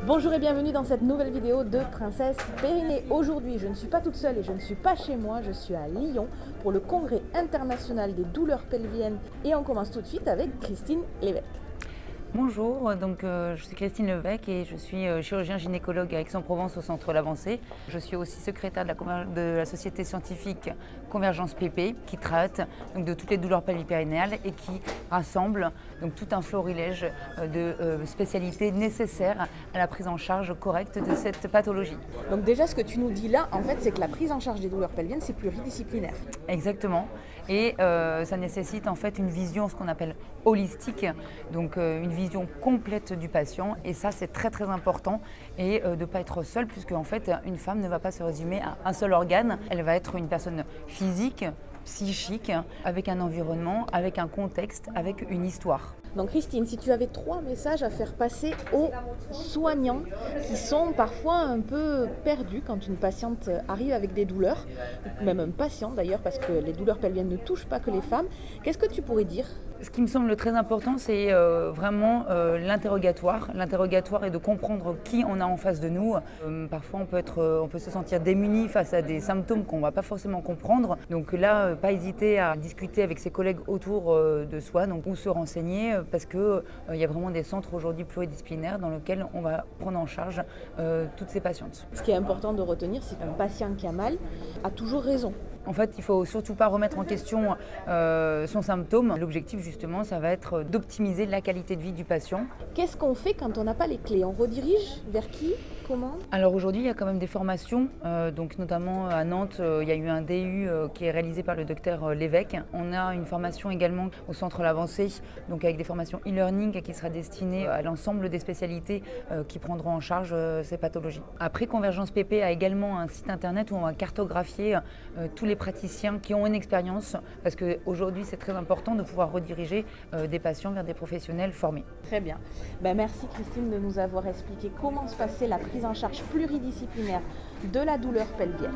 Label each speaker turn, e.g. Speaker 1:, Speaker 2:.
Speaker 1: Bonjour et bienvenue dans cette nouvelle vidéo de Princesse Périnée. Aujourd'hui, je ne suis pas toute seule et je ne suis pas chez moi, je suis à Lyon pour le congrès international des douleurs pelviennes et on commence tout de suite avec Christine Lévesque.
Speaker 2: Bonjour, je suis Christine Lévesque et je suis chirurgien gynécologue à Aix-en-Provence au Centre L'Avancée. Je suis aussi secrétaire de la société scientifique Convergence PP qui traite de toutes les douleurs pelvipérinéales et qui rassemble tout un florilège de spécialités nécessaires à la prise en charge correcte de cette pathologie.
Speaker 1: Donc déjà ce que tu nous dis là, en fait, c'est que la prise en charge des douleurs pelviennes, c'est pluridisciplinaire.
Speaker 2: Exactement. Et ça nécessite en fait une vision, ce qu'on appelle holistique, donc une vision complète du patient. Et ça, c'est très très important et de ne pas être seule, puisque en fait, une femme ne va pas se résumer à un seul organe. Elle va être une personne physique, psychique, avec un environnement, avec un contexte, avec une histoire.
Speaker 1: Donc Christine, si tu avais 3 messages à faire passer aux soignants qui sont parfois un peu perdus quand une patiente arrive avec des douleurs, même un patient d'ailleurs, parce que les douleurs pelviennes ne touchent pas que les femmes, qu'est-ce que tu pourrais dire ?
Speaker 2: Ce qui me semble très important, c'est vraiment l'interrogatoire. L'interrogatoire est de comprendre qui on a en face de nous. Parfois, on peut se sentir démuni face à des symptômes qu'on ne va pas forcément comprendre. Donc là, pas hésiter à discuter avec ses collègues autour de soi, ou se renseigner, parce qu'il y a vraiment des centres aujourd'hui pluridisciplinaires dans lesquels on va prendre en charge toutes ces patientes.
Speaker 1: Ce qui est important de retenir, c'est qu'un patient qui a mal a toujours raison.
Speaker 2: En fait, il ne faut surtout pas remettre en question son symptôme. L'objectif, justement, ça va être d'optimiser la qualité de vie du patient.
Speaker 1: Qu'est-ce qu'on fait quand on n'a pas les clés? On redirige vers qui? Comment?
Speaker 2: Alors aujourd'hui, il y a quand même des formations, notamment à Nantes, il y a eu un DU qui est réalisé par le docteur Lévesque. On a une formation également au Centre L'Avancée, avec des formations e-learning qui sera destinée à l'ensemble des spécialités qui prendront en charge ces pathologies. Après, Convergence PP a également un site internet où on va cartographier tous les praticiens qui ont une expérience, parce qu'aujourd'hui, c'est très important de pouvoir rediriger des patients vers des professionnels formés.
Speaker 1: Très bien. Merci Christine de nous avoir expliqué comment se passait la prise en charge pluridisciplinaire de la douleur pelvienne.